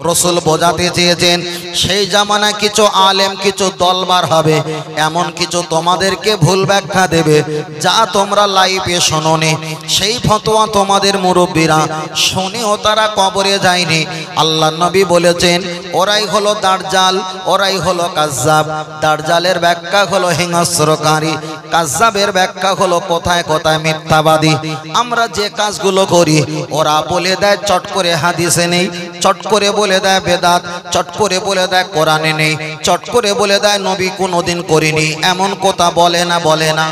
রসুল বোঝাতে চেয়েছেন সেই জামানায় কিছু আলেম কিছু দলবার হবে, এমন কিছু তোমাদেরকে ভুল ব্যাখ্যা দেবে যা তোমরা লাইভে শোনোনি। সেই ফতোয়া তোমাদের মুরব্বীরা শুনেও তারা কবরে যায়নি। আল্লাহ নবী বলেছেন ওরাই হলো দাজ্জাল, ওরাই হলো কাজ্জাব। দাজ্জালের ব্যাখ্যা হলো হিংস্রকারী, কাজ্জাবের ব্যাখ্যা হলো কোথায় কোথায় মিথ্যাবাদী। আমরা যে কাজগুলো করি ওরা বলে দেয় চট করে হাদিসে নেই, চট করে বলে দেয় বেদাত, চট করে বলে দেয় কোরআনে নেই, চট করে বলে দেয় নবী কোনোদিন করিনি। এমন কথা বলে না।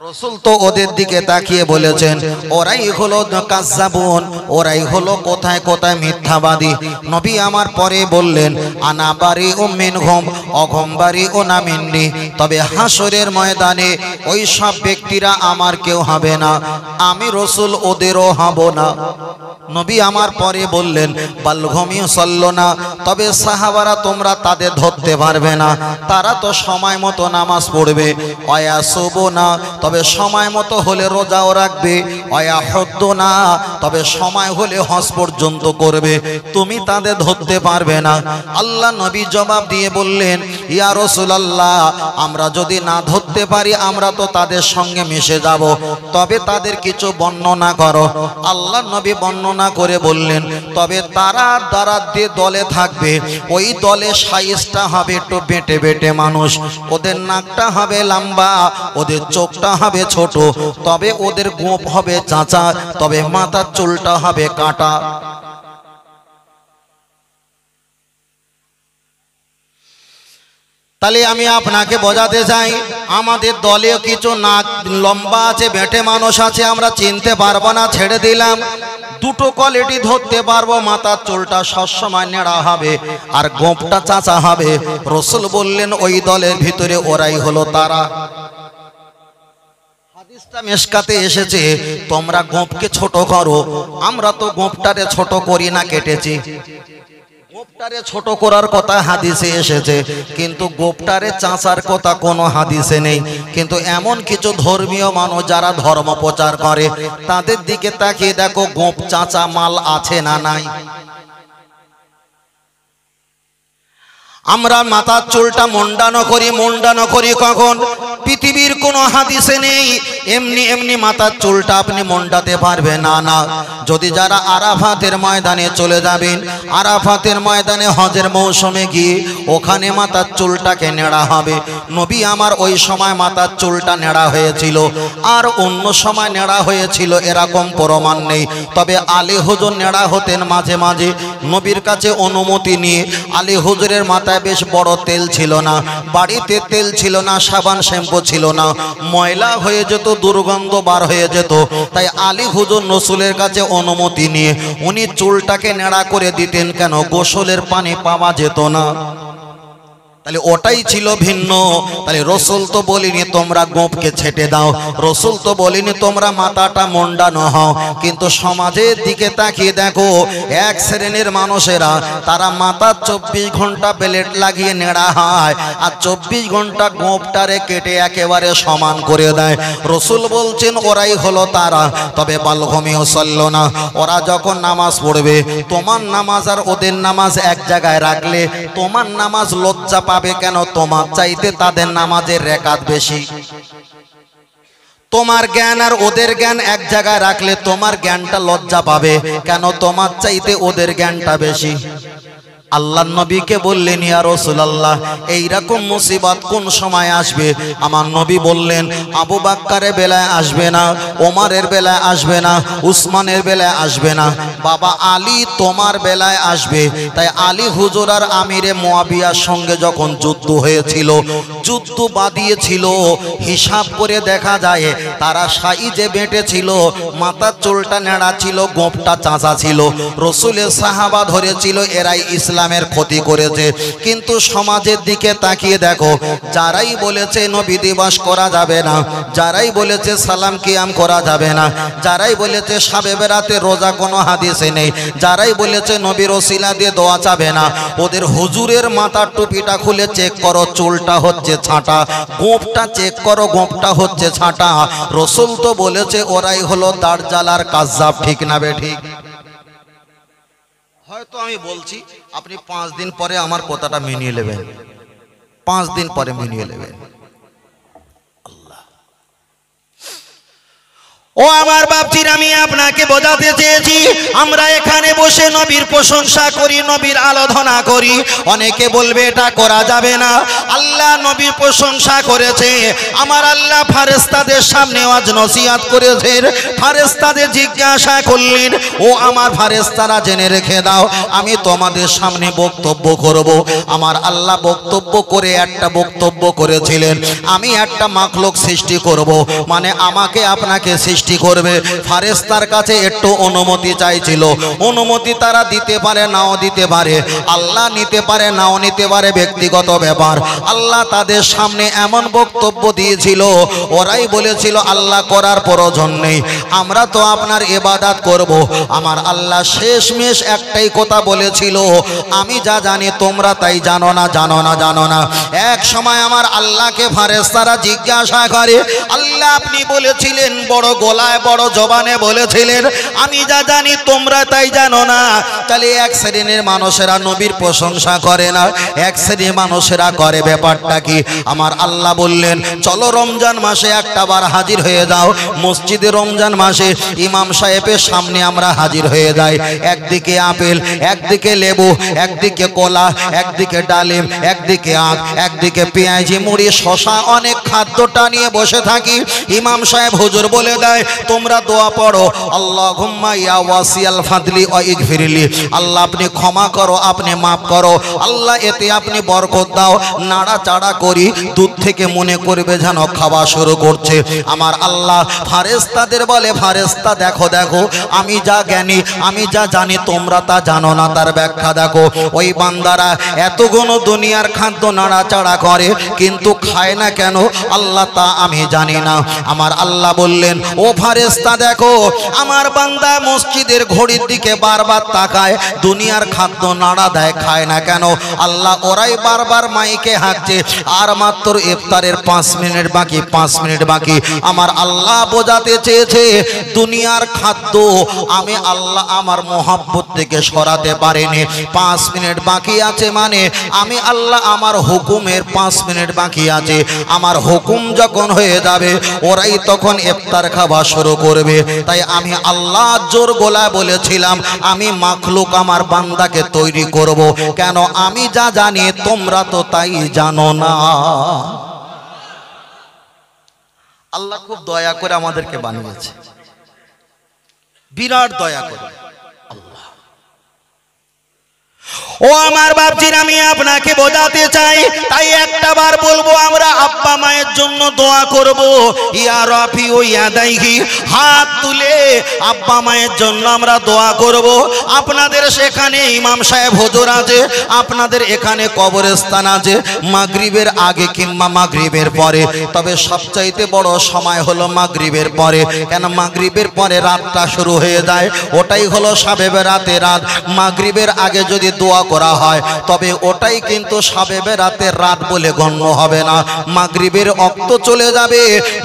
রসুল তো ওদের দিকে তাকিয়ে বলেছেন ওরাই হলো কাজ্জাবুন, ওরাই হলো কোথায় কোথায় মিথ্যাবাদী। নবী আমার পরে বললেন আনা বারিউম মিনহুম অহুম বারিউনা মিন্নি, তবে হাসরের ময়দানে ওই সব ব্যক্তিরা আমার কেউ হবে না, আমি রসুল ওদেরও হব না। নবী আমার পরে বললেন বালহুম ইউসাল্লুনা, তবে সাহাবারা তোমরা তাদের ধরতে পারবে না, তারা তো সময় মতো নামাজ পড়বে। ওয়ায়াসুবুনা, তবে সময় মতো হলে রোজাও রাখবে। ওয়ায়াহুদ্দুনা, তবে সময় হলে হজ পর্যন্ত করবে, তুমি তাদের ধরতে পারবে না। আল্লাহ নবী জবাব দিয়ে বললেন ইয়া রাসূলুল্লাহ, আমরা যদি না ধরতে পারি আমরা তো তাদের সঙ্গে মিশে যাব, তবে তাদের কিছু বর্ণনা করো। আল্লাহ নবী বর্ণনা করে বললেন তবে তারা যে দলে থাকবে ওই দলে সাইজটা হবে একটু বেটে বেটে মানুষ, ওদের নাকটা হবে লম্বা, ওদের চোখটা হবে ছোট, তবে ওদের গোঁফ হবে চাঁচা, তবে মাথার চুলটা হবে কাটা। তাহলে আমি আপনাকে বোঝাতে চাই আমাদের দলে কিছু নাক লম্বা আছে, বেটে মানুষ আছে, আমরা চিনতে পারবো না, ছেড়ে দিলাম। দুটো কোয়ালিটি ধরতে পারবো, মাথার চুলটা সবসময় নেড়া হবে আর গোঁফটা চাচা হবে। রসুল বললেন ওই দলের ভিতরে ওরাই হলো তারা। হাদিসটা মিশকাতে এসেছে তোমরা গোঁফকে ছোট করো, আমরা তো গোঁফটারে ছোট করি না, কেটেছি। গোঁফটারে ছোট করার কথা হাদিসে এসেছে, কিন্তু গোঁফটারে চাঁচার কথা কোনো হাদিসে নেই। কিন্তু এমন কিছু ধর্মীয় মানুষ যারা ধর্ম প্রচার করে তাদের দিকে তাকিয়ে দেখো গোঁফ চাঁচা মাল আছে না নাই। আমরা মাথার চুলটা মুন্ডানো করি কখন? পৃথিবীর কোনো হাদিসে নেই এমনি এমনি মাথার চুলটা আপনি মুন্ডাতে পারবে না। যদি যারা আরাফাতের ময়দানে চলে যাবেন, আরাফাতের ময়দানে হজের মৌসুমে গিয়ে ওখানে মাথার চুলটাকে নেড়া হবে। নবী আমার ওই সময় মাথার চুলটা নেড়া হয়েছিল, আর অন্য সময় নেড়া হয়েছিল এরকম প্রমাণ নেই। তবে আলী হুজুর নেড়া হতেন মাঝে মাঝে, নবীর কাছে অনুমতি নিয়ে। আলী হুজুরের মাথায় বেশ বড় তেল ছিল না, বাড়িতে তেল ছিল না, সাবান শ্যাম্পু ছিল না, ময়লা হয়ে যেত, দুর্গন্ধ বার হয়ে যেত। তাই আলী হুজুর রসুলের কাছে অনুমতি নিয়ে উনি চুলটাকে নেড়া করে দিতেন। কেন? গোসলের পানি পাওয়া যেত না। তাহলে ওটাই ছিল ভিন্ন। তাহলে রসুল তো বলিনি তোমরা গোঁফকে ছেটে দাও, রসুল তো বলিনি তোমরা মাথাটা মুন্ডানো হও। কিন্তু সমাজের দিকে তাকিয়ে দেখো এক শ্রেণীর মানুষেরা তারা মাথা 24 ঘন্টা প্লেট লাগিয়ে নেড়া হয় আর 24 ঘন্টা গোঁফটারে কেটে একেবারে সমান করে দেয়। রসুল বলছেন ওরাই হলো তারা। তবে বালহুম ইউসাল্লুনা, ওরা যখন নামাজ পড়বে তোমার নামাজ আর ওদের নামাজ এক জায়গায় রাখলে তোমার নামাজ লজ্জা পাবে। কেন? তোমার চাইতে তাদের নামাজের রাকাত বেশি। তোমার জ্ঞান আর ওদের জ্ঞান এক জায়গায় রাখলে তোমার জ্ঞানটা লজ্জা পাবে। কেন? তোমার চাইতে ওদের জ্ঞানটা বেশি। আল্লাহ নবীকে বললেন ইয়া রাসূলুল্লাহ, এইরকম মুসিবত কোন সময় আসবে? আমার নবী বললেন আবু বাক্কারের বেলায় আসবে না, ওমরের বেলায় আসবে না, উসমানের বেলায় আসবে না, বাবা আলী তোমার বেলায় আসবে। তাই আলী হুজুর আর আমিরে মুয়াবিয়ার সঙ্গে যখন যুদ্ধ হয়েছিল, যুদ্ধ বাঁধিয়েছিল, হিসাব করে দেখা যায় তারা সাইজে বেঁটে ছিল, মাথার চুলটা নেড়া ছিল, গোঁফটা চাঁচা ছিল। রসুলের সাহাবা ধরেছিল এরাই ইসলামের ক্ষতি করেছে। কিন্তু সমাজের দিকে তাকিয়ে দেখো, যারাই বলেছে নবী দিবস করা যাবে না, যারাই বলেছে সালাম কিয়াম করা যাবে না, যারাই বলেছে শাবে বেরাতে রোজা কোনো হাদিসে নেই, যারাই বলেছে নবীর ওসিলা দিয়ে দোয়া চাবে না, ওদের হুজুরের মাথার টুপিটা খুলে চেক করো, চুলটা হচ্ছে ছাঁটা, গোঁফটা চেক করো, গোঁফটা হচ্ছে ছাঁটা। রসুল তো বলেছে ওরাই হলো দাজ্জাল আর কাজ্জাব। ঠিক না বে ঠিক? হয়তো আমি বলছি, আপনি 5 দিন পরে আমার কথাটা মেনে নেবেন, 5 দিন পরে মেনে নেবেন। ও আমার বাপজির, আমি আপনাকে বোঝাতে চেয়েছি, আমরা এখানে বসে নবীর প্রশংসা করি, নবীর আরাধনা করি। অনেকে বলবে এটা করা যাবে না। আল্লাহ নবীর প্রশংসা করেছে, আমার আল্লাহ ফেরেশতাদের সামনে ওয়াজ নসিহত করেছেন। ফেরেশতাদের জিজ্ঞাসা করলেন, ও আমার ফেরেশতারা জেনে রেখে দাও, আমি তোমাদের সামনে বক্তব্য করব। আমার আল্লাহ বক্তব্য করে একটা বক্তব্য করেছিলেন, আমি একটা মাখলুক সৃষ্টি করব, মানে আমাকে আপনাকে সৃষ্টি করবে। ফেরেশতার কাছে একটু অনুমতি চাইছিল, অনুমতি তারা দিতে পারে নাও দিতে পারে, আল্লাহ নিতে পারে নাও নিতে পারে, ব্যক্তিগত ব্যাপার। আল্লাহ তাদের সামনে এমন বক্তব্য দিয়েছিল, ওরাই বলেছিল আল্লাহ করার প্রয়োজন নেই, আমরা তো আপনার ইবাদত করব। আমার আল্লাহ শেষমেশ একটাই কথা বলেছিল, আমি যা জানি তোমরা তাই জানো না, জানো না, জানো না। এক সময় আমার আল্লাহকে ফেরেশতারা জিজ্ঞাসা করে, আল্লাহ আপনি বলেছিলেন, বড় গলায় বড় জবানে বলেছিলেন, আমি যা জানি তোমরা তাই জানো না। তাহলে এক শ্রেণীর মানুষেরা নবীর প্রশংসা করে না, এক শ্রেণীর মানুষেরা করে, ব্যাপারটা কি? আমার আল্লাহ বললেন, চলো রমজান মাসে একটা বার হাজির হয়ে যাও মসজিদে। রমজান মাসে ইমাম সাহেবের সামনে আমরা হাজির হয়ে যাই, একদিকে আপেল, একদিকে লেবু, একদিকে কলা, একদিকে ডালিম, একদিকে আখ, একদিকে পেঁয়াজি, মুড়ি, শশা, অনেক খাদ্যটা নিয়ে বসে থাকি। ইমাম সাহেব হুজুর বলে দেয়, তোমরা দোয়া পড়ো, আল্লাহুম্মা ইয়া ওয়াসিয়াল ফাদলি ওয়া ইগফিরলি, আল্লাহ আপনি ক্ষমা করো, আপনি মাফ করো, আল্লাহ এতে আপনি বরকত দাও। নাড়াচাড়া করি, দূর থেকে মনে করবে যেন খাওয়া শুরু করছে। আমার আল্লাহ ফেরেশতাদের বলে, ফেরেশতা দেখো দেখো, আমি যা জ্ঞানী, আমি যা জানি তোমরা তা জানো না, তার ব্যাখ্যা দেখো। ওই বান্দারা এতগুলো দুনিয়ার খাদ্য নাড়াচাড়া করে কিন্তু খায় না কেন আল্লাহ তা আমি জানি না। আমার আল্লাহ বললেন, ও ফেরেশতা দেখো, আমার বান্দা মসজিদের ঘড়ির দিকে বারবার তাকায়, দুনিয়ার খাদ্য নাড়া দেয়, খায় না কেন আল্লাহ? ওরাই বারবার মাইকে হাঁকছে, আর মাত্র ইফতারের 5 মিনিট বাকি, 5 মিনিট বাকি। আমার আল্লাহ বোঝাতে চেয়েছে, দুনিয়ার খাদ্য আমি আল্লাহ আমার মোহাব্বত থেকে সরাতে পারিনি। 5 মিনিট বাকি আছে, মানে আমি আল্লাহ আমার হুকুমের 5 মিনিট বাকি আছে। আমার হুকুম যখন হয়ে যাবে, ওরাই তখন ইফতার খাওয়া শুরু করবে। তাই আমি আল্লাহ জোর গলায় বলেছিলাম, আমি মাখলুক আমার বান্দাকে তৈরি করব। কেন? আমি যা জানি তোমরা তো তাই জানো না। আল্লাহ খুব দয়া করে আমাদেরকে বানিয়েছে, বিরাট দয়া করে। ও আমার বাপজির, আমি আপনাকে বোঝাতে চাই, তাই একটা বার বলবো, আমরা আব্বা মায়ের জন্য দোয়া করব। ইয়া রাফি ও ইয়াদাইহি, হাত তুলে আব্বা মায়ের জন্য আমরা দোয়া করব। আপনাদের সেখানে ইমাম সাহেব হুজুর আছে, আপনাদের এখানে কবরস্থান আছে, মাগরিবের আগে কিংবা মাগরিবের পরে। তবে সবচাইতে বড় সময় হলো মাগরিবের পরে। কেন? মাগরিবের পরে রাতটা শুরু হয়ে যায়, ওটাই হলো শাবে বেরাতে রাত। মাগরিবের আগে যদি দোয়া করা হয় তবে ওটাই কিন্তু শাবে বেরাতের রাত বলে গণ্য হবে না। মাগরিবের ওয়াক্ত চলে যাবে,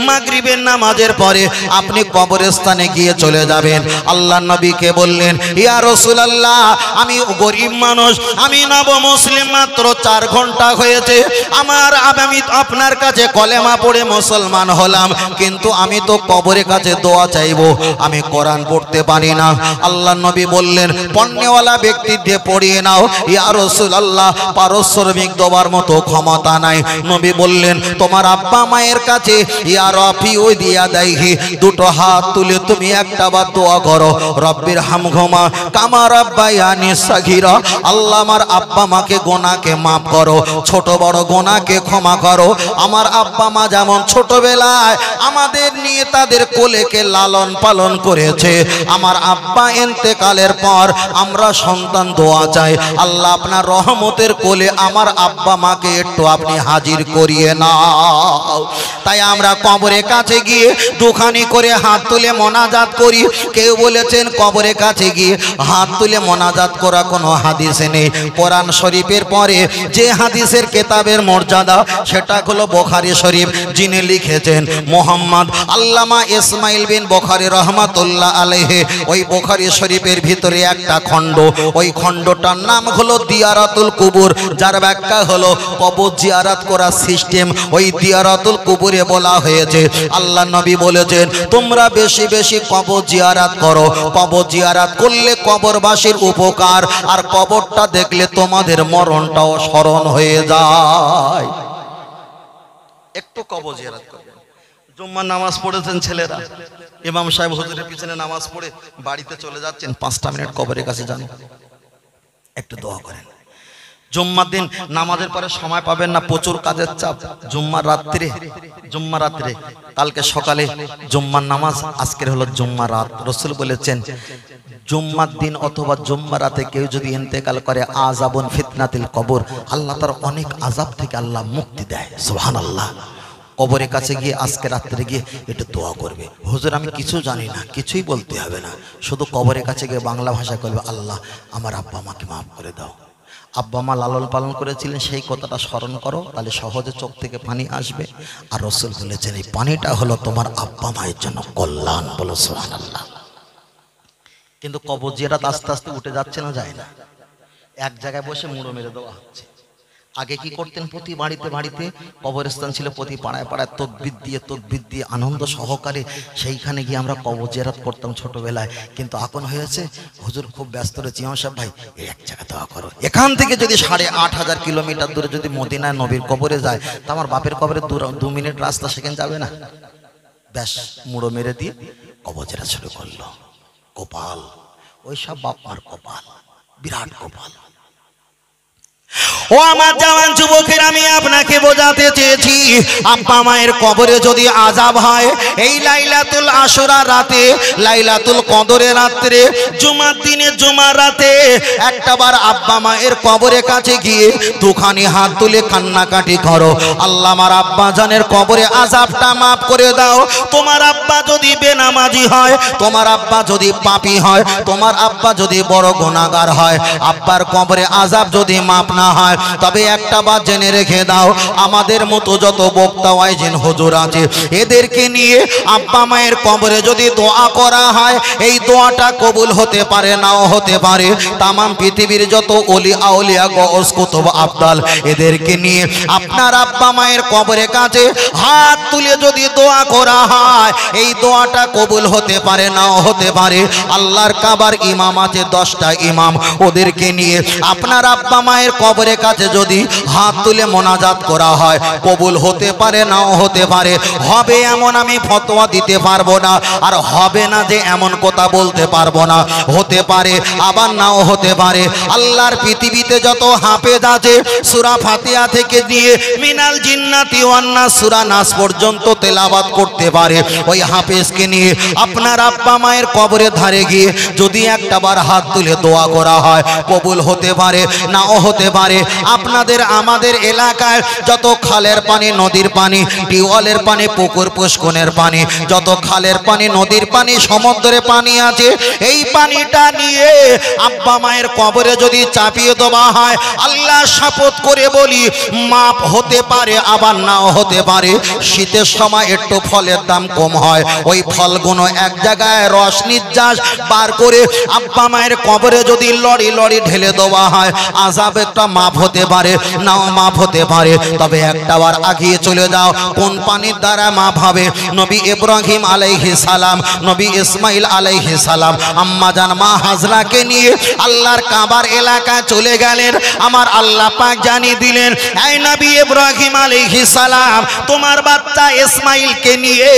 মাগরিবের নামাজের পরে আপনি কবরস্থানে গিয়ে চলে যাবেন। আল্লাহ নবীকে বললেন, ইয়া রাসূলুল্লাহ, আমি গরিব মানুষ, আমি নব মুসলিম, মাত্র 4 ঘন্টা হয়েছে আমি আপনার কাছে কলেমা পড়ে মুসলমান হলাম, কিন্তু আমি তো কবরের কাছে দোয়া চাইবো, আমি কোরআন পড়তে পারি না। আল্লাহ নবী বললেন, পণ্যওয়ালা ব্যক্তি দিয়ে পড়িয়ে নাও। ইয়া রাসূলুল্লাহ, পারস্পরিক দোয়ার মতো ক্ষমতা নাই। নবী বললেন, তোমার আব্বা মায়ের কাছে ইয়া রাফি ও দিয়া দাইহি, দুটো হাত তুলে তুমি একটা বার দোয়া করো, রব্বির হামহুমা কামা রাব্বায়ানি সাগীরা, আল্লাহ আমার আব্বা মাকে গুনাহকে মাফ করো, ছোট বড় গুনাহকে ক্ষমা করো। আমার আব্বা মা যেমন ছোটবেলায় আমাদের নিয়ে তাদের কোলেকে লালন পালন করেছে, আমার আব্বা ইন্তেকালের পর আমরা সন্তান দোয়া চাই, আল্লাহ আপনার রহমতের কোলে আমার আব্বা মাকে একটু আপনি হাজির করিয়ে নাও। তাই আমরা কবরের কাছে গিয়ে দুখানি করে হাত তুলে মোনাজাত করি। কেউ বলেছেন কবরের কাছে গিয়ে হাত তুলে মোনাজাত করা কোনো হাদিসে নেই। কোরআন শরীফের পরে যে হাদিসের কিতাবের মর্যাদা সেটা হলো বুখারী শরীফ। যিনি লিখেছেন মুহাম্মদ আল্লামা ইসমাইল বিন বুখারী রাহমাতুল্লাহ আলাইহি ওই বুখারী শরীফের ভিতরে একটা খণ্ড, ওই খণ্ডটার নাম হলো দিয়ারাতুল কুবুর, যার ব্যাখ্যা হলো কবর জিয়ারত করার সিস্টেম। ওই দিয়ারাতুল কুবুরে বলা হয়েছে আল্লাহ নবী বলেছেন তোমরা বেশি বেশি কবর জিয়ারত করো, কবর জিয়ারত করলে কবরবাসীর উপকার, আর কবরটা দেখলে তোমাদের মরণটাও স্মরণ হয়ে যায়। একটু কবর জিয়ারত করবেন। জুম্মার নামাজ পড়েছেন ছেলেরা, ইমাম সাহেব হুজুরের পিছনে নামাজ পড়ে বাড়িতে চলে যাচ্ছেন, 5টা মিনিট কবরের কাছে যান, একটু দোয়া করেন। জুম্মার দিন নামাজের পরে সময় পাবেন না, প্রচুর কাজের চাপ। জুম্মার রাত্রে কালকে সকালে জুম্মার নামাজ, আজকের হলো জুম্মার রাত। রাসূল বলেছেন জুম্মার দিন অথবা জুম্মার রাতে কেউ যদি ইন্তেকাল করে আযাবুন ফিতনাতিল কবর, আল্লাহ তার অনেক আযাব থেকে আল্লাহ মুক্তি দেয়। সুবহানাল্লাহ। কবরের কাছে গিয়ে আজকে রাত্রে গিয়ে একটু দোয়া করবে, হুজুর আমি কিছু জানি না, কিছুই বলতে হবে না, শুধু কবরের কাছে গিয়ে বাংলা ভাষা করবে আল্লাহ আমার আব্বা মাকে মাফ করে দাও, আব্বা মা লালন পালন করেছিলেন সেই কথাটা স্মরণ করো, তাহলে সহজে চোখ থেকে পানি আসবে। আর রাসূল বলেছেন এই পানিটা হলো তোমার আব্বা মায়ের জন্য কল্যাণ। বলো সুবহানাল্লাহ। কিন্তু কবর জিয়ারত আস্তে আস্তে উঠে যাচ্ছে না, যায় না, এক জায়গায় বসে মুড়ো মেরে দেওয়া হচ্ছে। আগে কি করতেন, প্রতি বাড়িতে বাড়িতে কবরস্থান ছিল, প্রতি পাড়ায় পাড়ায় তকবীর দিয়ে আনন্দ সহকারে সেইখানে গিয়ে আমরা কবর জিয়ারত করতাম ছোটবেলায়। কিন্তু এখন হয়েছে হুজুর খুব ব্যস্ত রয়েছে, ইমাম সাহেব ভাই এই এক জায়গা দোয়া করো। এখান থেকে যদি 8,500 কিলোমিটার দূরে যদি মদিনায় নবীর কবরে যায়, তা আমার বাপের কবরে 2 মিনিট রাস্তা, সেখানে যাবে না, ব্যাস মুড়ো মেরে দিয়ে কবর জিয়ারত শুরু করলো। কপাল, ওই সব বাপ মার কপাল, বিরাট কপাল। ও আমার জওয়ান যুবকের, আমি আপনাকে বোঝাতে চেয়েছি আব্বা মায়ের কবরে যদি আযাব হয়, এই লাইলাতুল আশুরা রাতে, লাইলাতুল কদরের রাতে, জুমার দিনে জুমার রাতে একটাবার আব্বা মায়ের কবরের কাছে গিয়ে দুখানি হাত তুলে কান্নাকাটি করো, আল্লাহ আমার আব্বা জানের কবরে আযাবটা মাফ করে দাও। তোমার আব্বা যদি বেনামাজি হয়, তোমার আব্বা যদি পাপী হয়, তোমার আব্বা যদি বড় গুনাহগার হয়, আব্বার কবরে আযাব যদি মাফ না হয়, তবে একটা বার জেনে রেখে দাও, আমাদের মতো যত বক্তা ওয়াইজিন হুজুর আছে এদেরকে নিয়ে আব্বা মায়ের কবরে যদি দোয়া করা হয়, এই দোয়াটা কবুল হতে পারে, নাও হতে পারে। তামাম পৃথিবীর যত ওলি আউলিয়া গওস কুতুব আবদাল এদেরকে নিয়ে আপনার আব্বা মায়ের কবরের কাছে হাত তুলে যদি দোয়া করা হয়, এই দোয়াটা কবুল হতে পারে, নাও হতে পারে। আল্লাহর কাবার ইমাম আছে 10টা ইমাম, ওদেরকে নিয়ে আপনার আব্বা মায়ের কবরের কাছে যদি হাত তুলে মোনাজাত করা হয়, কবুল হতে পারে, নাও হতে পারে। হবে এমন আমি ফতোয়া দিতে পারবো না, আর হবে না যে এমন কথা বলতে পারবো না। হতে পারে আবার নাও হতে পারে। আল্লাহর পৃথিবীতে যত হাফেজ আছে, সূরা ফাতিহা থেকে দিয়ে মিনাল জিন্নাতি ওয়ান নাস সূরা নাস পর্যন্ত তেলাওয়াত করতে পারে। ওই হাফেজকে নিয়ে আপনার আব্বা মায়ের কবরের ধারে গিয়ে যদি একটাবার হাত তুলে দোয়া করা হয়, কবুল হতে পারে, নাও হতে পারে। আপনাদের আমাদের এলাকায় যত খালের পানি, নদীর পানি, টিউবওয়েলের পানি, পুকুর পুষ্কনের পানি, যত খালের পানি, নদীর পানি, সমুদ্রের পানি আছে, এই পানিটা নিয়ে আব্বা মায়ের কবরে যদি চাপিয়ে দেওয়া হয়, আল্লাহ শপথ করে বলি মাপ হতে পারে, আবার নাও হতে পারে। শীতের সময় একটু ফলের দাম কম হয়, ওই ফলগুলো এক জায়গায় রস নির্যাস বার করে আব্বা মায়ের কবরে যদি লড়ি লড়ি ঢেলে দেওয়া হয়, আযাব একটা মাপ হতে পারে, নাও মাপ হতে পারে। তবে একটাবার আগিয়ে চলে যাও, কোন পানির দ্বারা মাপ হবে? নবী ইব্রাহিম আলাইহিস সালাম, নবী ইসমাইল আলাইহিস সালাম আম্মা জান মা হাজরাকে নিয়ে আল্লাহর কাবার এলাকায় চলে গেলেন। আমার আল্লাহ পাক জানিয়ে দিলেন, এই নবী ইব্রাহিম আলাইহিস সালাম, তোমার বাচ্চা ইসমাইলকে নিয়ে,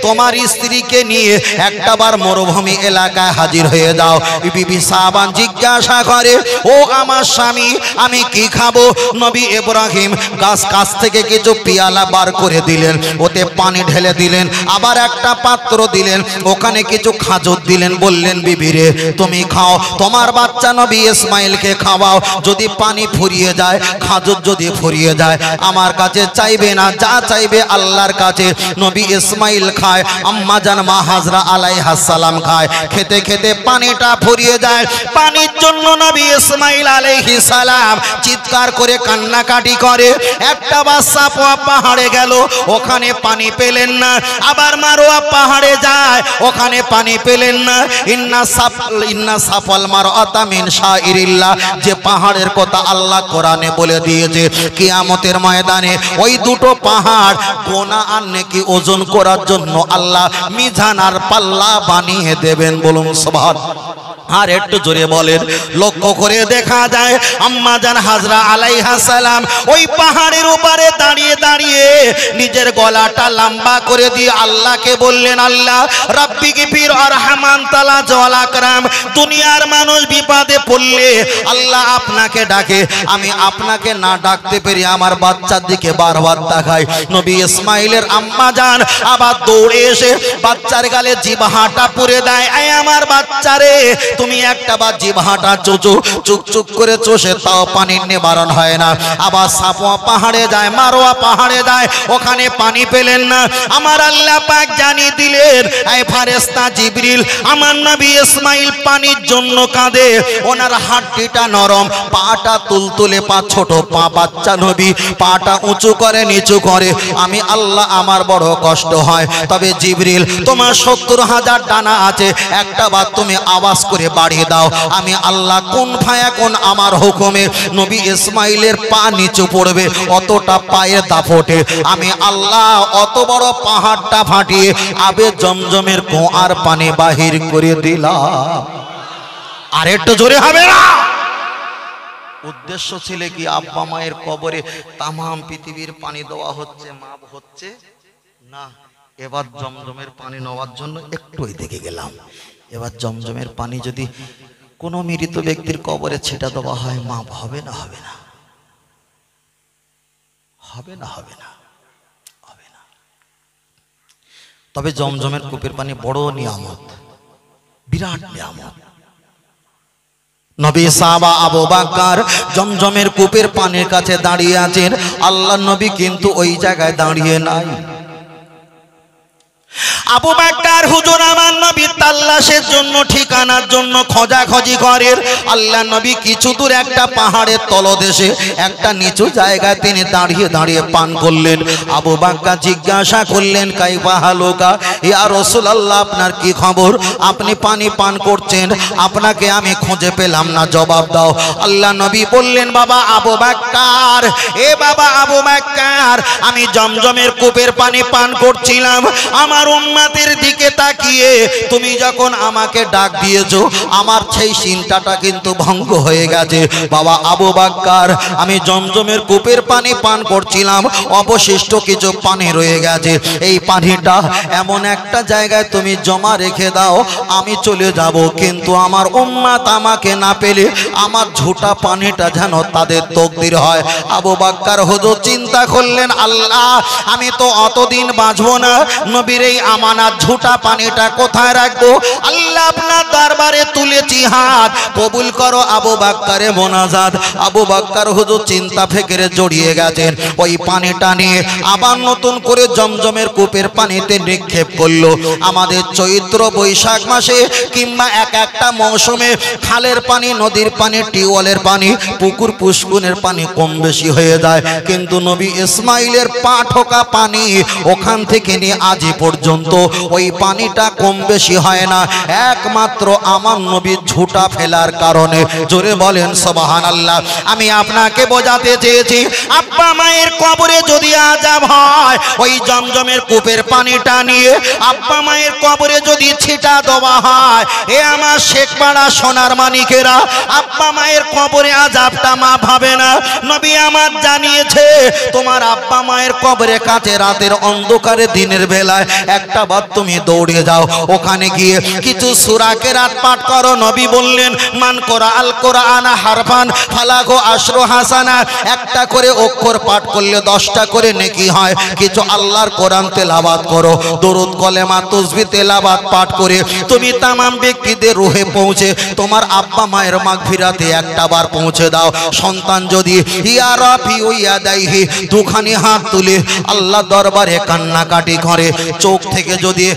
তোমার স্ত্রীকে নিয়ে একটাবার মরুভূমি এলাকায় হাজির হয়ে যাও। বিবি সাবান জিজ্ঞাসা করে, ও আমার স্বামী, আমি কি খাবো? নবী ইব্রাহিম গাছ কাছ থেকে কিছু পিয়ালা বার করে দিলেন, ওতে পানি ঢেলে দিলেন, আবার একটা পাত্র দিলেন, ওখানে কিছু খাজর দিলেন, বললেন বিবি রে তুমি খাও, তোমার বাচ্চা নবী ইসমাইলকে খাওয়াও। যদি পানি ফুরিয়ে যায়, খাজর যদি ফুরিয়ে যায়, আমার কাছে চাইবে না, যা চাইবে আল্লাহর হাজরার কাছে নবী ইসমাইল খায়, আম্মা জান মা হাজরা আলাইহিস সালাম খায়। খেতে খেতে পানিটা ফুরিয়ে যায়। পানির জন্য নবী ইসমাইল আলাইহিস সালাম চিৎকার করে কান্নাকাটি করে। একটা বাচ্চা পাহাড়ে গেল, ওখানে পানি পেলেন না। আবার মারোয়া পাহাড়ে যায়, ওখানে পানি পেলেন না। ইন্না সাফাল মারআতা মিন শাইরিল্লাহ, যে পাহাড়ের কথা আল্লাহ কোরআনে বলে দিয়েছে, কিয়ামতের ময়দানে ওই দুটো পাহাড় গোনা আর নেকি ওজন করার জন্য আল্লাহ মিজান আর পাল্লা বানিয়ে দেবেন। বলুন সুবহানাল্লাহ। আর একটু জোরে বলেন। লক্ষ্য করে দেখা যায় আম্মা জান হাজরা আলাইহিস সালাম ওই পাহাড়ের উপরে দাঁড়িয়ে দাঁড়িয়ে নিজের গলাটা লম্বা করে দিয়ে আল্লাহকে বললেন, আল্লাহ রাব্বি গফির আরহামান তালা জল আকরাম, দুনিয়ার মানুষ বিপদে পড়লে আল্লাহ আপনাকে ডাকে, আমি আপনাকে না ডাকতে পেরে আমার বাচ্চার দিকে বারবার তাকাই। নবী ইসমাইলের আম্মা জান আবার দৌড়ে এসে বাচ্চার গালে জিহ্বাটা পুরে দেয়। আয় আমার বাচ্চারে, তুমি একটা বার জিহ্বাটা চুক চুক করে চষে তাও পানির নিবারণ হয় না। আবার সাফওয়া পাহাড়ে যায়, মারওয়া পাহাড়ে যায়, ওখানে পানি পেলেন না। আমার আল্লাহ পাক জানিয়ে দিলেন, এই ফেরেশতা জিবরিল, আমার নবী ইসমাইল পানির জন্য কাঁদে, ওনার হাড়টা নরম, পাটা তুলতুলে, পা ছোট পা, বাচ্চা নবী পাটা উঁচু করে নিচু করে, আমি আল্লাহ আমার বড় কষ্ট হয়। তবে জিবরিল, তোমার ৭০,০০০ ডানা আছে, একটা বার তুমি আওয়াজ করে বাড়িয়ে দাও, আমি আল্লাহ কোন ফায়া কোন আমার হুকুমে নবী ইসমাইলের পা নিচু পড়বে, অতটা পায়ের দাপটে আমি আল্লাহ অত বড় পাহাড়টা ফাটিয়ে আবে জমজমের কুয়ার পানি বাহির করে দিলাম। আর একটু জোরে হবে না? উদ্দেশ্য ছিল কি, আব্বা মায়ের কবরে তামাম পৃথিবীর পানি দেওয়া হচ্ছে, মাপ হচ্ছে না। এবার জমজমের পানি নেওয়ার জন্য একটু এদিকে গেলাম। এবার জমজমের পানি যদি কোনো মৃত ব্যক্তির কবরে ছেটা দেওয়া হয়, মাপ হবে না? হবে না? হবে না? হবে না? হবে না। তবে জমজমের কূপের পানি বড় নিয়ামত, বিরাট নিয়ামত। নবী সাহাবা আবু বকর জমজমের কূপের পানির কাছে দাঁড়িয়ে আছেন, আল্লাহর নবী কিন্তু ওই জায়গায় দাঁড়িয়ে নাই। আবু বকর হুজুর আমার নবী তাল্লাশের জন্য, ঠিকানার জন্য খোঁজাখুঁজি করেন। আল্লাহ নবী কিছু দূর একটা পাহাড়ের তলদেশে একটা নিচু জায়গায় তিনি দাঁড়িয়ে দাঁড়িয়ে পান করলেন। আবু বকর জিজ্ঞাসা করলেন, কাইফা হালুকা ইয়া রাসূলুল্লাহ, আপনার কি খবর? আপনি পানি পান করছেন, আপনাকে আমি খুঁজে পেলাম না, জবাব দাও। আল্লাহ নবী বললেন, বাবা আবু বকর, এ বাবা আবু বকর, আমি জমজমের কূপের পানি পান করছিলাম, আমার উম্মতের দিকে তাকিয়ে তুমি যখন আমাকে ডাক দিয়েছো, আমার সেই চিন্তাটা কিন্তু ভঙ্গ হয়ে গেছে। বাবা আবু বকর, আমি জমজমের কূপের পানি পান করছিলাম, অবশিষ্ট কিছু পানি রয়ে গেছে, এই পানিটা এমন একটা জায়গায় তুমি জমা রেখে দাও, আমি চলে যাব, কিন্তু আমার উম্মত আমাকে না পেলে আমার ঝুটা পানিটা যেন তাদের তকদির হয়। আবু বকর হুজুর চিন্তা করলেন, আল্লাহ আমি তো অতদিন বাঁচবো না, নবীর এই আমানত ঝুটা পানিটা কোথায় রাখবো? আল্লাহ আপনার দরবারে তুলেছি হাত, কবুল করো আবু বকরের মোনাজাত। আবু বকর হুজুর চিন্তা ফিকিরে জড়িয়ে গেছেন, ওই পানিটা নিয়ে আবার নতুন করে জমজমের কূপের পানিতে নিক্ষেপ করলো। আমাদের চৈত্র বৈশাখ মাসে কিংবা এক একটা মৌসুমে খালের পানি, নদীর পানি, টিউবওয়েলের পানি, পুকুর পুষ্কুনের পানি কম বেশি হয়ে যায়, কিন্তু নবী ইসমাইলের পা ঠোকা পানি ওখান থেকে নিয়ে আজ পর্যন্ত ওই পানিটা কম বেশি হয় না, একমাত্র আমার নবীর ঝুটা ফেলার কারণে। জোরে বলেন সুবহানাল্লাহ। আমি আপনাকে বোঝাতে চেয়েছি, আব্বা মায়ের কবরে যদি আযাব হয়, ওই জমজমের কূপের পানিটা নিয়ে আব্বা মায়ের কবরে যদি ছিটা দেওয়া হয়, এ আমার শেখপাড়া সোনার মানিকেরা, আব্বা মায়ের কবরে আযাবটা মাফ হবে না। নবী আমার জানিয়েছে, তোমার আব্বা মায়ের কবরে কাছে রাতের অন্ধকারে দিনের বেলায় একটা বার তুমি দৌড়ে যাও, ওখানে গিয়ে কিছু সূরা কেরাত পাঠ করো। নবী বললেন, মান করা আল কোরআন হারফান ফালাহু আশরু হাসানা, একটা করে অক্ষর পাঠ করলে 10টা করে নেকি হয়। কিছু আল্লাহর কোরআন তেলাওয়াত করো, দরুদ কলেমা তাসবিহ তেলাওয়াত পাঠ করে তুমি তামাম ব্যক্তিদের রুহে পৌঁছে তোমার আব্বা মায়ের মাগফিরাতে একটা বার পৌঁছে দাও। সন্তান যদি ইয়া রাফি ইয়াদাইহি দুখানি হাত তুলে আল্লাহ দরবারে কান্নাকাটি করে, চোখ থেকে যদি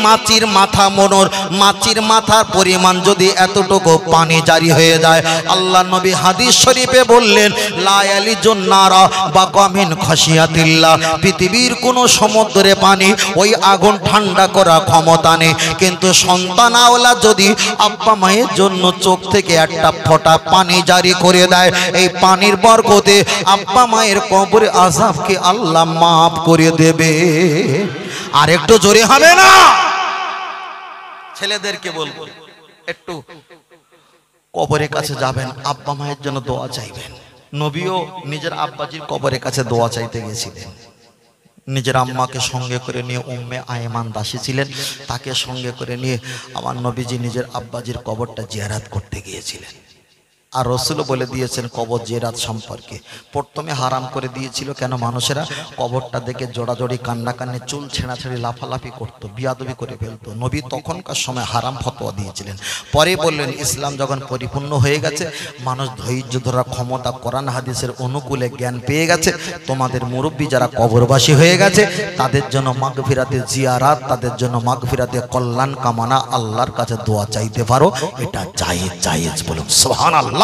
মাছির মাথা মনোর মাছির মাথার পরিমাণ যদি এতটুকু পানি জারি হয়ে যায়, আল্লাহ নবী হাদিস শরীফে বললেন, লা ইয়ালিজুন নারা বাকামিন খাশিয়াতিল্লাহ, পৃথিবীর কোন সমুদ্রে পানি ওই আগুন ঠান্ডা করা ক্ষমতা নেই। কিন্তু সন্তান আওলা যদি আব্বা মায়ের জন্য চোখ থেকে একটা ফোঁটা পানি জারি করে দেয়, এই পানির বরকতে আব্বা মায়ের কবরে আযাবকে আল্লাহ মাফ করে দেবে। আর একটু জোরে হবে না? ছেলেদেরকে বলবো, একটু কবরের কাছে যাবেন, আব্বা মায়ের জন্য দোয়া চাইবেন। নবীও নিজের আব্বাজির কবরের কাছে দোয়া চাইতে গেছিলেন। নিজের আম্মাকে সঙ্গে করে নিয়ে উম্মে আয়মান দাসী ছিলেন, তাকে সঙ্গে করে নিয়ে আমার নবীজি নিজের আব্বাজির কবরটা জিয়ারাত করতে গিয়েছিলেন। আর রাসূলও বলে দিয়েছেন কবর জিয়ারাত সম্পর্কে, প্রথমে হারাম করে দিয়েছিল। কেন? মানুষেরা কবরটা দেখে জোড়াজোড়ি কান্নাকান্নি চুল ছেঁড়াছেঁড়ি লাফালাফি করতো, বিয়াদবি করে ফেলতো। নবী তখনকার সময় হারাম ফতোয়া দিয়েছিলেন। পরে বললেন, ইসলাম যখন পরিপূর্ণ হয়ে গেছে, মানুষ ধৈর্য ধরার ক্ষমতা কোরআন হাদিসের অনুকূলে জ্ঞান পেয়ে গেছে, তোমাদের মুরব্বী যারা কবরবাসী হয়ে গেছে তাদের জন্য মাগফিরাতে জিয়ারাত, তাদের জন্য মাগফিরাতে কল্যাণ কামনা আল্লাহর কাছে দোয়া চাইতে পারো। এটা জায়েজ, জায়েজ বলুন সুবহানাল্লাহ।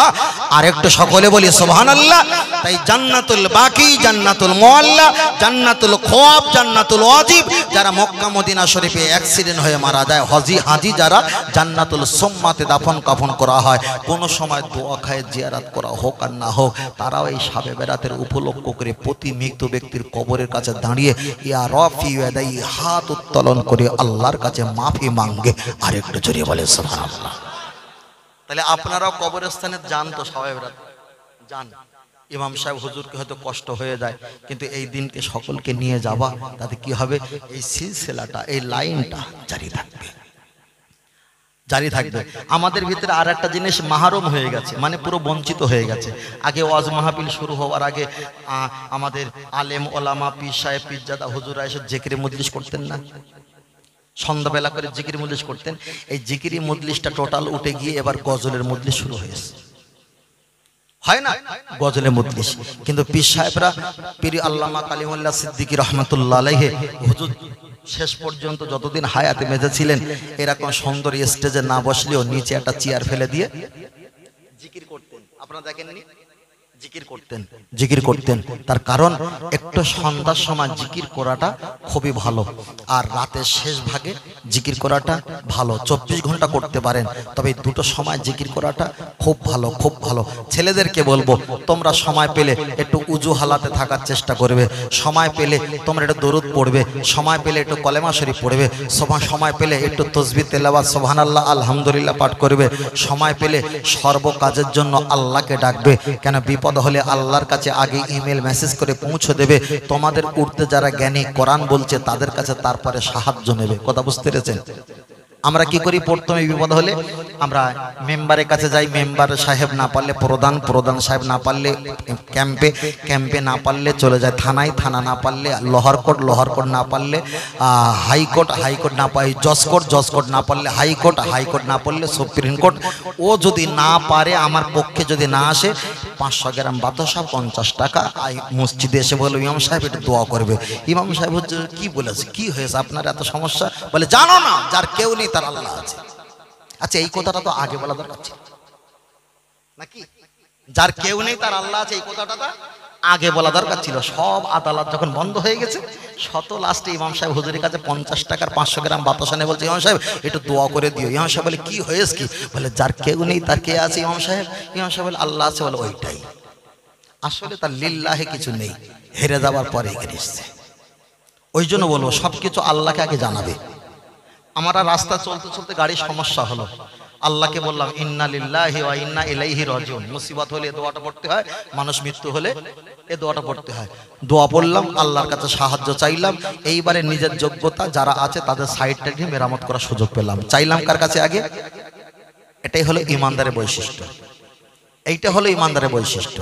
আর একটু সকলে বলি সুবহানাল্লাহ। তাই জান্নাতুল বাকি, জান্নাতুল মুআল্লা, জান্নাতুল খওয়াব, জান্নাতুল ওয়াজিব, যারা মক্কা মদিনা শরীফে অ্যাক্সিডেন্ট হয়ে মারা যায়, হাজি যারা জান্নাতুল সুম্মাতে দাফন কাফন করা হয়, কোন সময় দোয়া খায় জিয়ারত করা হোক আর না হোক, তারাও এই শাবে বেরাতের উপলক্ষ করে প্রতি মৃত ব্যক্তির কবরের কাছে দাঁড়িয়ে ইয়া রাফি ইয়াদাই হাত উত্তোলন করে আল্লাহর কাছে মাফি মাঙ্গে। আর একটু জোরে বলে সুবহানাল্লাহ। তাহলে আপনারাও কবরস্থানে যান তো, শাবে বেরাত যান। ইমাম সাহেব হুজুরকে হয়তো কষ্ট হয়ে যায়, কিন্তু এই দিনকে সকলকে নিয়ে যাবা, তাতে কি হবে? এই সিলসিলাটা, এই লাইনটা জারি থাকবে, জারি থাকবে। আমাদের ভিতরে আর একটা জিনিস মাহরুম হয়ে গেছে, মানে পুরো বঞ্চিত হয়ে গেছে। আগে ওয়াজ মাহফিল শুরু হওয়ার আগে আমাদের আলেম ওলামা পীর সাহেব পীরজাদা হুজুরা এসে জিকির মজলিস করতেন না? সন্ধ্যাবেলা করে জিকির মজলিস করতেন। এই জিকিরি মজলিসটা টোটাল উঠে গিয়ে এবার গজলের মজলিস শুরু হয়েছে, হয় না? গজলের মজলিস। কিন্তু পীর সাহেবরা, পীর আল্লামা কালিমুল্লাহ সিদ্দিকী রহমাতুল্লাহ আলাইহি হুজুর শেষ পর্যন্ত যতদিন হায়াতে বেঁচে ছিলেন, এরকম সুন্দর স্টেজে না বসলেও নিচে একটা চেয়ার ফেলে দিয়ে জিকির করতেন। আপনারা দেখেননি? জিকির করতেন। তার কারণ একটু সন্ধ্যার সময় জিকির করাটা খুবই ভালো, আর রাতের শেষ ভাগে জিকির করাটা ভালো। 24 ঘন্টা করতে পারেন, তবে দুটো সময় জিকির করাটা খুব ভালো, খুব ভালো। ছেলেদেরকে বলবো, তোমরা সময় পেলে একটু উজু হালাতে থাকার চেষ্টা করবে, সময় পেলে তোমরা একটু দরুদ পড়বে, সময় পেলে একটু কলেমা শরীফ পড়বে, সময় পেলে একটু তাসবিহ তেলাওয়াত সুবহানাল্লাহ আলহামদুলিল্লাহ পাঠ করবে, সময় পেলে সর্ব কাজের জন্য আল্লাহকে ডাকবে। কেন? বিপদ হলে আল্লাহর কাছে আগে ইমেল মেসেজ করে পৌঁছে দেবে। তোমাদের উর্দে যারা জ্ঞানী কোরআন বলছে তাদের কাছে তারপরে সাহায্য নেবে। কথা বুঝতে পেরেছেন? আমরা কি করি? প্রথমে বিপদ হলে আমরা মেম্বারের কাছে যাই, মেম্বার সাহেব না পারলে প্রধান সাহেব না পারলে ক্যাম্পে না পারলে চলে যায় থানায়, থানা না পারলে লোহার কোর্ট না পারলে হাইকোর্ট না পাই জজ কোর্ট না পারলে হাইকোর্ট না পারলে সুপ্রিম কোর্ট। ও যদি না পারে, আমার পক্ষে যদি না আসে, 500 গ্রাম বাতাসা 50 টাকা মসজিদে এসে বলে, ইমাম সাহেব একটু দোয়া করবে। ইমাম সাহেব হচ্ছে কি বলেছে, কি হয়েছে আপনার এত সমস্যা? বলে, জানো না, যার কেউ নেই তার আল্লাহ আছে। আচ্ছা, এই কথাটা তো আগে বলা দরকার ছিল নাকি? যার কেউ নেই তার আল্লাহ আছে, এই কথাটা তো আগে বলা দরকার ছিল। সব আদালত যখন বন্ধ হয়ে গেছে, শত লাস্টে ইমাম সাহেব হুজুরের কাছে 50 টাকার 500 গ্রাম বাতাসা নিয়ে বলছে, ইমাম সাহেব একটু দোয়া করে দিও। ইমাম সাহেব বলে, কি হয়েছে কি? বলে, যার কেউ নেই তার কে আছে ইমাম সাহেব? ইমাম সাহেব বলে, আল্লাহ আছে। বলে, ওইটাই আসলে তার লিল্লাহে কিছু নেই, হেরে যাওয়ার পরে এখানে এসছে। ওই জন্য বলবো, সবকিছু আল্লাহকে আগে জানাবে। আমরা রাস্তা চলতে চলতে গাড়ির সমস্যা হলো, আল্লাহকে বললাম ইন্না লিল্লাহি ওয়া ইন্না ইলাইহি রাজিউন। মুসিবত হলে দোয়াটা পড়তে হয়, মানুষ মৃত্যু হলে এই দোয়াটা পড়তে হয়। দোয়া পড়লাম, আল্লাহর কাছে সাহায্য চাইলাম, এইবারে নিজের যোগ্যতা যারা আছে তাদের সাইডটা নিয়ে মেরামত করার সুযোগ পেলাম। চাইলাম কার কাছে আগে? এটাই হলো ইমানদারের বৈশিষ্ট্য, এইটা হলো ইমানদারের বৈশিষ্ট্য।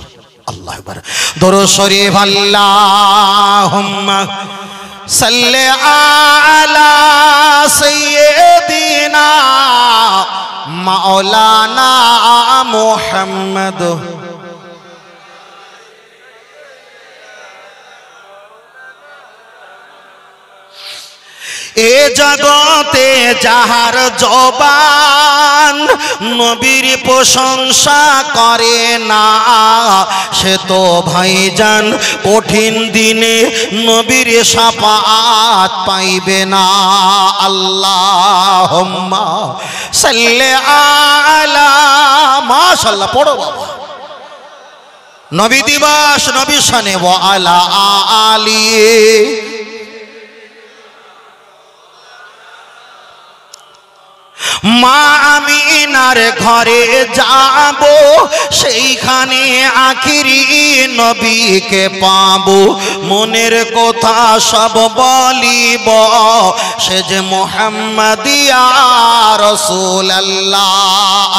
আল্লাহু আকবার। দরুদ শরীফ। আল্লাহুম্মা সাল্লি আলা সাইয়্যিদিনা মাওলানা মুহাম্মদ। এ জগতে যাহার জবান নবীর প্রশংসা করে না, সে তো ভাইজান কঠিন দিনে নবীর শাফাআত পাইবে না। আল্লাহুম্মা সাল্লি আলা, মাশাআল্লাহ পড়ো বাবা। নবী দিবস, নবী শানে ওয়া আলা আলি। মা আমিনার ঘরে যাব, সেইখানে আখিরি নবীকে পাবো। মনের কথা সব বলিব, সে যে মুহাম্মাদিয়া রাসূলুল্লাহ।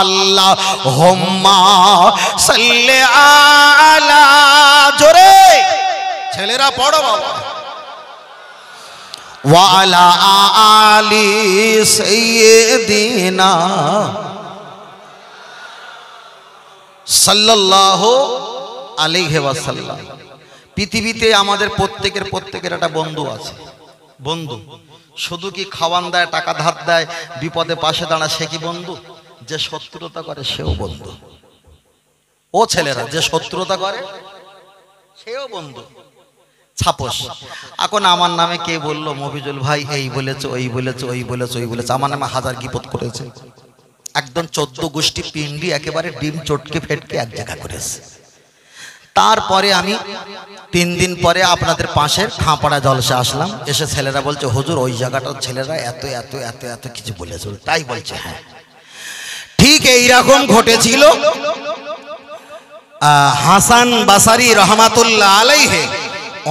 আল্লাহুম্মা সাল্লি আলা, জোরে ছেলেরা পড়ো বাবা। ওয়ালা আলি সাইয়্যিদিনা সাল্লাল্লাহু আলাইহি ওয়াসাল্লাম। পৃথিবীতে আমাদের প্রত্যেকের একটা বন্ধু আছে। বন্ধু শুধু কি খাওয়ান দেয়, টাকা ধার দেয়, বিপদে পাশে দাঁড়ায়, সে কি বন্ধু? যে শত্রুতা করে সেও বন্ধু। ও ছেলেরা, যে শত্রুতা করে সেও বন্ধু। ছাপোস। এখন আমার নামে কে বললো মফিজুল ভাই এই বলেছে, ওই বলেছে, ওই বলেছে, ওই বলেছে, আমার নামে হাজার গিবত করেছে। একদম 14 গোষ্ঠী পিন্ডি একেবারে ডিম চটকে ফেটকে এক জায়গা করেছে। তারপরে আমি 3 দিন পরে আপনাদের পাশের খাঁপাড়া জলসে আসলাম। এসে ছেলেরা বলছে হুজুর ওই জায়গাটার ছেলেরা এত এত এত এত কিছু বলেছে। তাই বলছে? হ্যাঁ ঠিক এইরকম ঘটেছিল। হাসান বাসারি রহমাতুল্লাহ আলাইহি,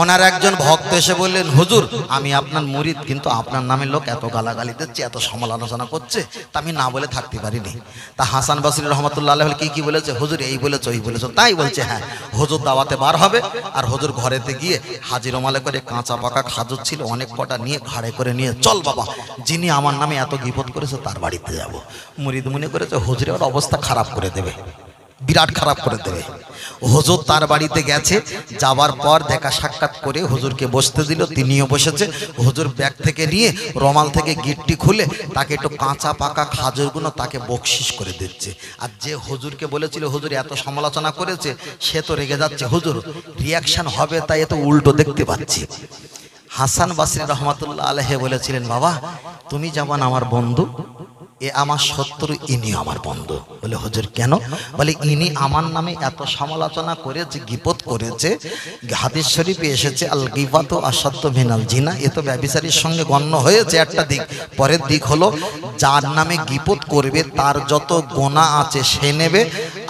ওনার একজন ভক্ত এসে বললেন হুজুর আমি আপনার মুরিদ, কিন্তু আপনার নামে লোক এত গালাগালি দিচ্ছে, এত সমালোচনা করছে, তা আমি না বলে থাকতে পারিনি। তা হাসান বাসরি রহমাতুল্লাহ আলাইহি কি বলেছে? হুজুর এই বলেছে, ওই বলেছে। তাই বলছে? হ্যাঁ। হুজুর দাওয়াতে বার হবে, আর হুজুর ঘরেতে গিয়ে হাজির রমালে করে কাঁচা পাকা খাজুর ছিল অনেক কটা, নিয়ে ঘাড়ে করে নিয়ে চল বাবা, যিনি আমার নামে এত গীবত করেছে তার বাড়িতে যাব। মুরিদ মনে করেছে হুজুরের অবস্থা খারাপ করে দেবে, বিরাট খারাপ করে দেবে। হুজুর তার বাড়িতে গেছে, যাবার পর দেখা সাক্ষাৎ করে হুজুরকে বসতে দিল, তিনিও বসেছে। হুজুর ব্যাগ থেকে নিয়ে রমাল থেকে গিটটি খুলে তাকে একটু কাঁচা পাকা খাজুরগুলো তাকে বকশিস করে দিচ্ছে। আর যে হুজুরকে বলেছিল হুজুর এত সমালোচনা করেছে, সে তো রেগে যাচ্ছে, হুজুর রিয়াকশন হবে তাই এত উল্টো দেখতে পাচ্ছি। হাসান বাসরি রহমাতুল্লাহ আলাইহি বলেছিলেন বাবা তুমি যেমন আমার বন্ধু, এ আমার শত্রু, ইনি আমার বন্ধু। বলে হুজুর কেন? বলে ইনি আমার নামে এত সমালোচনা করেছে, গীবত করেছে। হাদিস শরীফে এসেছে আল গীবাতু আসাদ্দু মিনাল জিনা, এ তো ব্যভিচারীর সঙ্গে গণ্য হয়েছে একটা দিক। পরের দিক হলো যার নামে গীবত করবে তার যত গোনা আছে সে নেবে,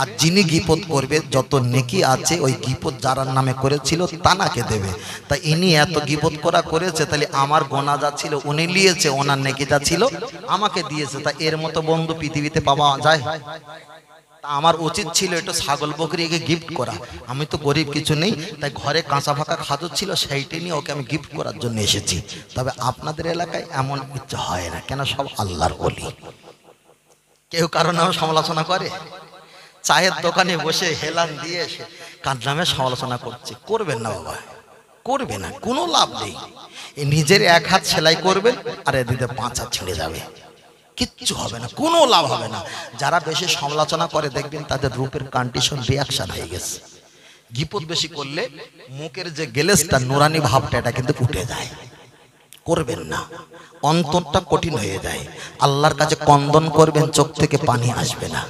আর যিনি গীবত করবে যত নেকি আছে ওই গীবত যার নামে করেছিল তানাকে দেবে। তাই ইনি এত গীবত করেছে, তাহলে আমার গোনা যা ছিল উনি নিয়েছে, ওনার নেকি যা ছিল আমাকে দিয়েছে। তাই এর মতো বন্ধু পৃথিবীতে পাওয়া যায়? আমার উচিত ছিল একটু ছাগল বকরিকে গিফট করা। আমি তো গরিব কিছু নেই, তাই ঘরে কাঁচা ফাঁকা খাজুর ছিল, সেইটি নিয়ে ওকে আমি গিফট করার জন্য এসেছি। তবে আপনাদের এলাকায় এমন ইচ্ছা হয় না কেন? সব আল্লাহর ওলি। কেউ কারো নামে সমালোচনা করে? চায়ের দোকানে বসে হেলান দিয়ে এসে কার নামে সমালোচনা করছে? করবেন না বাবা, করবে না, কোনো লাভ নেই। নিজের এক হাত সেলাই করবেন আর এদিকে 5 হাত ছিঁড়ে যাবে, কিচ্ছু হবে না, কোনো লাভ হবে না। যারা বেশি সমালোচনা করে দেখবেন তাদের রূপের কন্ডিশন রিয়াকশন হয়ে গেছে। গীবত বেশি করলে মুখের যে গেলেসটা নুরানি ভাবটা এটা কিন্তু উঠে যায়। করবেন না, অন্তরটা কঠিন হয়ে যায়। আল্লাহর কাছে কন্দন করবেন, চোখ থেকে পানি আসবে না।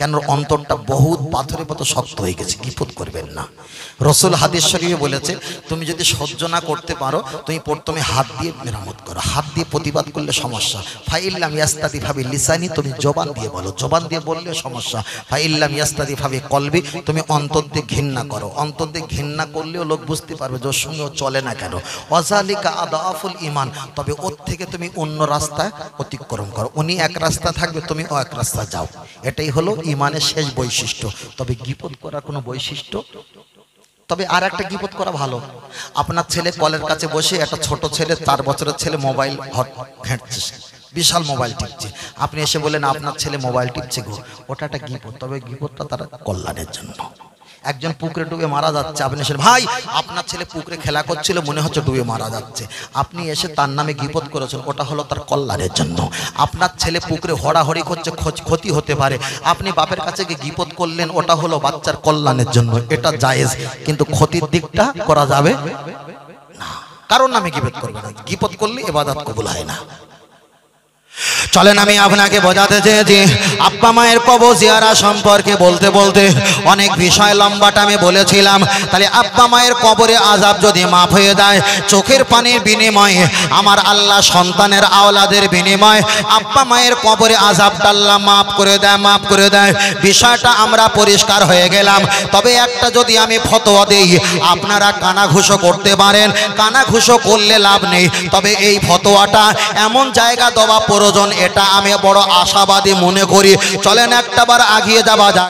কেন অন্তরটা বহুত পাথরের মতো শক্ত হয়ে গেছে। গীপত করবেন না। রসুল হাদিস শরীফে বলেছে, তুমি যদি সহ্য না করতে পারো তুমি প্রথমে হাত দিয়ে মেরামত করো, হাত দিয়ে প্রতিবাদ করলে সমস্যা। ফাইল্লাম ইয়াস্তাদি ভাবি লিসানি, তুমি জবান দিয়ে বলো, জবান দিয়ে বললে সমস্যা। ফাইল্লাম ইয়াস্তাদি ভাবি কলবি, তুমি অন্তর দিয়ে ঘৃণা করো, অন্তর দিয়ে ঘৃণা করলেও লোক বুঝতে পারবে যে ওর সঙ্গে ও চলে না কেন। ওয়াজালিকা আদাফুল ইমান, তবে ওর থেকে তুমি অন্য রাস্তায় অতিক্রম করো। উনি এক রাস্তা থাকবে, তুমি ও এক রাস্তা যাও। এটাই হলো ইমানের শেষ বৈশিষ্ট্য। তবে গীপত করার কোনো বৈশিষ্ট্য, তবে আর একটা গীপত করা ভালো। আপনার ছেলে কলের কাছে বসে, একটা ছোট ছেলে 4 বছরের ছেলে মোবাইল ঘাঁটছে, বিশাল মোবাইল টিপছে, আপনি এসে বলেন আপনার ছেলে মোবাইল টিপছে গো, ওটা একটা গীপত। তবে গীপতটা তার কল্যাণের জন্য। একজন পুকুরে ডুবে মারা যাচ্ছে, আপনি এসে ভাই আপনার ছেলে পুকুরে খেলা করছিল, মনে হচ্ছে ডুবে মারা যাচ্ছে, আপনি এসে তার নামে গীপত করেছেন, ওটা হলো তার কল্যাণের জন্য। আপনার ছেলে পুকুরে হড়াহড়ি করছে, ক্ষতি হতে পারে, আপনি বাপের কাছে গিয়ে গীপত করলেন, ওটা হলো বাচ্চার কল্যাণের জন্য, এটা জায়েজ। কিন্তু ক্ষতির দিকটা করা যাবে না, কারণ নামে গীপত করবে না। গীপত করলে ইবাদত কবুল হয় না। চলেন আমি আপনাকে বোঝাতে চেয়েছি, আব্বা মায়ের কবর জিয়ারা সম্পর্কে বলতে বলতে অনেক বিষয় লম্বাটা আমি বলেছিলাম। তাহলে আব্বা মায়ের কবরে আযাব যদি মাফ হয়ে যায়, চোখের পানির বিনিময়ে আমার আল্লাহ সন্তানের আওলাদের বিনিময়ে আব্বা মায়ের কবরে আযাবটা আল্লাহ মাফ করে দেয়, মাফ করে দেয়। বিষয়টা আমরা পরিষ্কার হয়ে গেলাম। তবে একটা যদি আমি ফতোয়া দেই, আপনারা কানাঘুষো করতে পারেন, কানাঘুষো করলে লাভ নেই। তবে এই ফতোয়াটা এমন জায়গা দেওয়া প্রয়োজন, এটা আমি বড় আশাবাদী মনে করি। চলেন একটাবার আগিয়ে যাওয়া যাক।